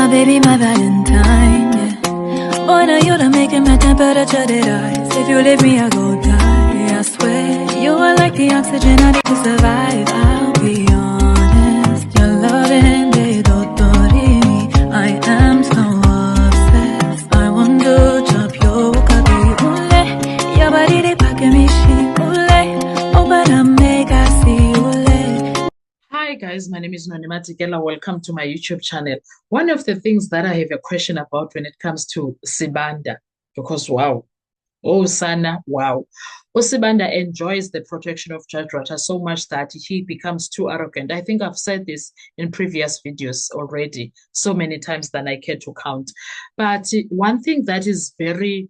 my baby, my Valentine, yeah. Boy, now you done making my temperature rise. If you leave me, I go die, I swear. You are like the oxygen I need to survive. I'll be honest, your loving de dotorini. I am so obsessed. I want to chop your kabi ule. Your body they packing me shit ule. Open up, make I see ule. Hi guys, my name is Nonima Tikela. Welcome to my YouTube channel. One of the things that I have a question about when it comes to Sibanda, because wow, oh Sana, wow. Sibanda enjoys the protection of Judge Rata so much that he becomes too arrogant. I think I've said this in previous videos already, so many times than I care to count. But one thing that is very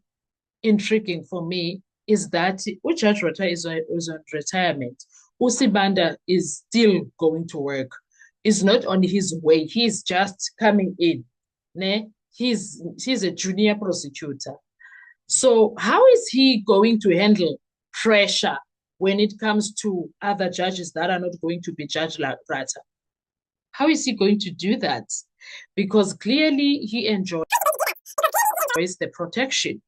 intriguing for me is that Judge Rata is on retirement. Sibanda is still going to work. Is not on his way. He's just coming in. Ne? He's a junior prosecutor. So how is he going to handle pressure when it comes to other judges that are not going to be Judge Rata? How is he going to do that? Because clearly he enjoys the protection.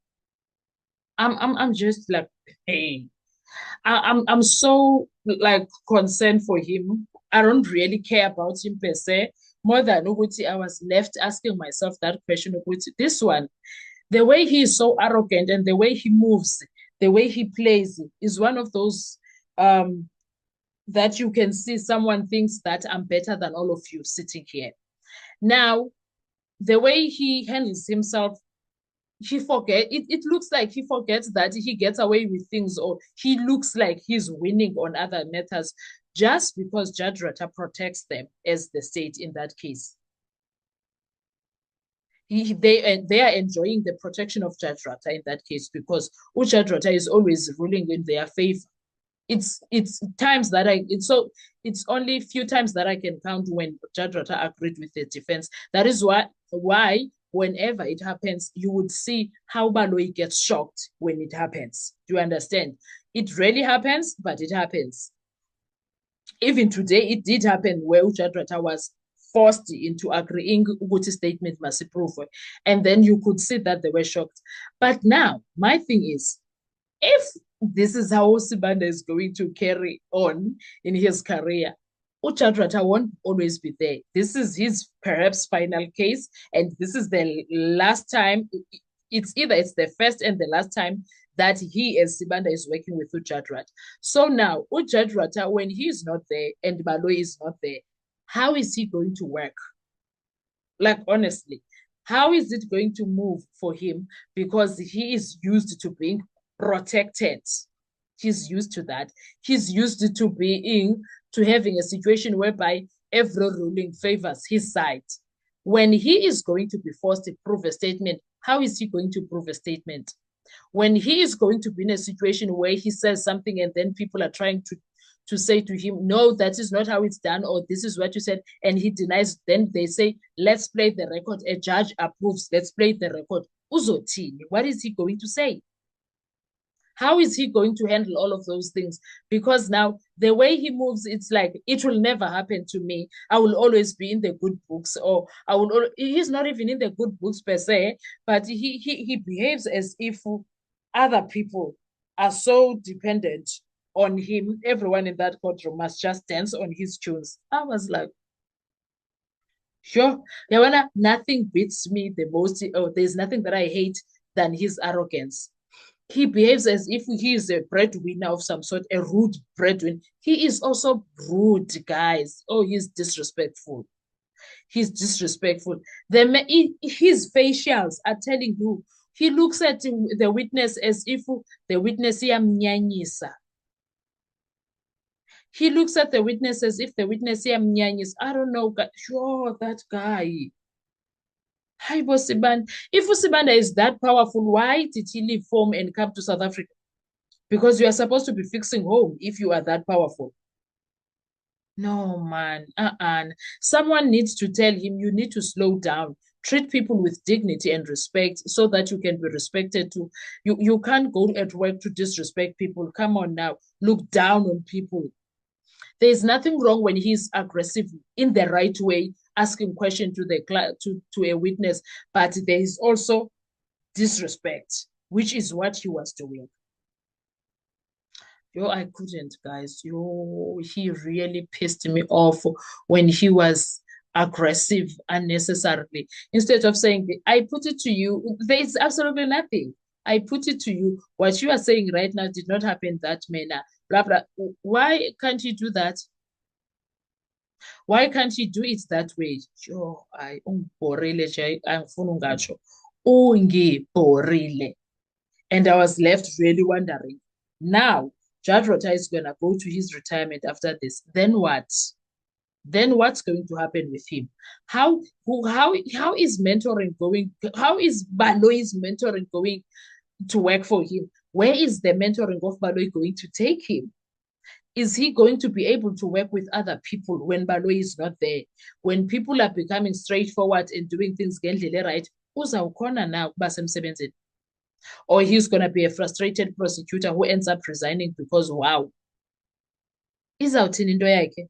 I'm just like, hey, I'm so like concerned for him. I don't really care about him per se. More than Uguti, I was left asking myself that question of this one, the way he is so arrogant and the way he moves, the way he plays is one of those that you can see someone thinks that I'm better than all of you sitting here. Now, the way he handles himself, it looks like he forgets that he gets away with things, or he looks like he's winning on other matters just because Judge Rata protects them as the state in that case. They are enjoying the protection of Judge Rata in that case because Judge Rata is always ruling in their favor. It's times that it's only a few times that I can count when Judge Rata agreed with the defense. That is why whenever it happens, you would see how Baloyi gets shocked when it happens. Do you understand? It rarely happens, but it happens. Even today, it did happen where Judge Rata was forced into agreeing with the statement must approve, and then you could see that they were shocked. But now, my thing is, if this is how Sibanda is going to carry on in his career, Judge Rata won't always be there. This is his perhaps final case, and this is the last time. It's the first and the last time that he as Sibanda is working with Judge Rata. So now, Judge Rata, when he is not there and Baloyi is not there, how is he going to work? Like, honestly, how is it going to move for him? Because he is used to being protected. He's used to that. He's used to having a situation whereby every ruling favors his side. When he is going to be forced to prove a statement, how is he going to prove a statement? When he is going to be in a situation where he says something and then people are trying to say to him, no, that is not how it's done, or this is what you said, and he denies, then they say, let's play the record. A judge approves, let's play the record. Uzotini, what is he going to say? How is he going to handle all of those things? Because now the way he moves, it's like, it will never happen to me. I will always be in the good books, or he's not even in the good books per se, but he behaves as if other people are so dependent on him. Everyone in that courtroom must just dance on his tunes. I was like, sure. Nothing beats me the most. Oh, there's nothing that I hate than his arrogance. He behaves as if he is a breadwinner of some sort, a rude breadwinner. He is also rude, guys. Oh, he's disrespectful. He's disrespectful. His facials are telling you. He looks at the witness as if the witness iyamnyanyisa. He looks at the witness as if the witness iyamnyanyisa. I don't know. Sure, that guy. Hi, Sibanda. If Sibanda is that powerful, why did he leave home and come to South Africa? Because you are supposed to be fixing home if you are that powerful. No, man. Someone needs to tell him you need to slow down. Treat people with dignity and respect so that you can be respected too. You can't go at work to disrespect people. Come on now. Look down on people. There's nothing wrong when he's aggressive in the right way asking question to the to a witness, but there is also disrespect, which is what he was doing. Yo, I couldn't, guys. Yo, he really pissed me off when he was aggressive unnecessarily. Instead of saying, I put it to you, there is absolutely nothing. I put it to you. What you are saying right now did not happen that manner. Blah blah. Why can't you do that? Why can't you do it that way? Yo, I ungibhorile nje angifuni ungatsho. Ungibhorile. And I was left really wondering. Now, Judge Rota is going to go to his retirement after this. Then what? Then what's going to happen with him? How is mentoring going? How is Baloyi's mentoring going to work for him? Where is the mentoring of Baloyi going to take him? Is he going to be able to work with other people when Baloyi is not there? When people are becoming straightforward and doing things ngendlela right, uzawukhona na ukuba semsebenzini? Or he's going to be a frustrated prosecutor who ends up resigning because, wow, izawuthini into yakhe?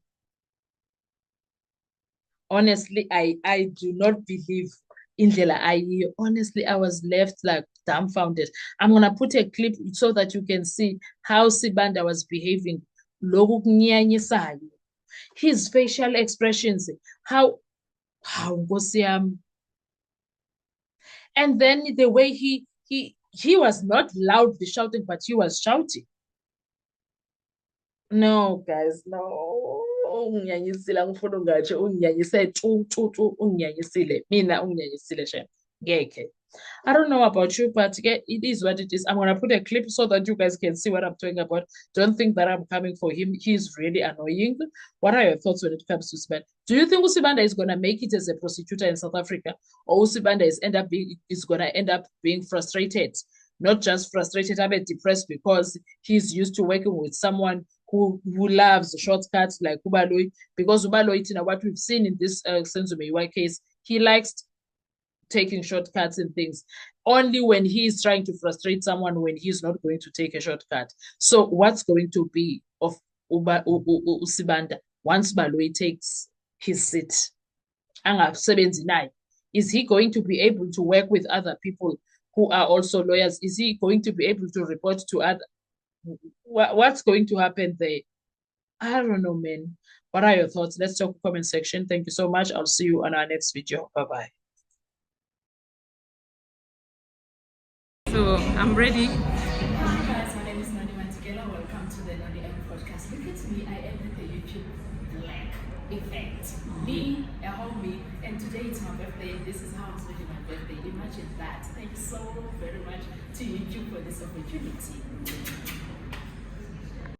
Honestly, I do not believe indlela ayiyo. Honestly, I was left like dumbfounded. I'm going to put a clip so that you can see how Sibanda was behaving. Lokhu kunyanyisayo. His facial expressions, how Nkosi yami. And then the way he was not loudly shouting, but he was shouting. No, guys, no. Unginyanyisile angifuna ungatsho unginyanyise unginyanyisile mina unginyanyisile shem ngeke. I don't know about you, but it is what it is. I'm gonna put a clip so that you guys can see what I'm talking about. Don't think that I'm coming for him. He's really annoying. What are your thoughts when it comes to Sibanda? Do you think Usibanda is gonna make it as a prosecutor in South Africa, or Usibanda is gonna end up being frustrated? Not just frustrated, but depressed because he's used to working with someone who loves shortcuts like Ubaloyi, because Ubaloyi, what we've seen in this Senzo Meyiwa case, he likes taking shortcuts and things only when he is trying to frustrate someone when he's not going to take a shortcut. So what's going to be of Usibanda once Baloyi takes his seat? Is he going to be able to work with other people who are also lawyers? Is he going to be able to report to other? What's going to happen there? I don't know, man. What are your thoughts? Let's talk comment section. Thank you so much. I'll see you on our next video. Bye-bye. So I'm ready. Hi guys, my name is Nani Mantigela. Welcome to the Nani M podcast. Look at me, I am with the YouTube Black Effect. Me, a homie, and today it's my birthday. This is how I'm spending my birthday. Imagine that. Thank you so very much to YouTube for this opportunity.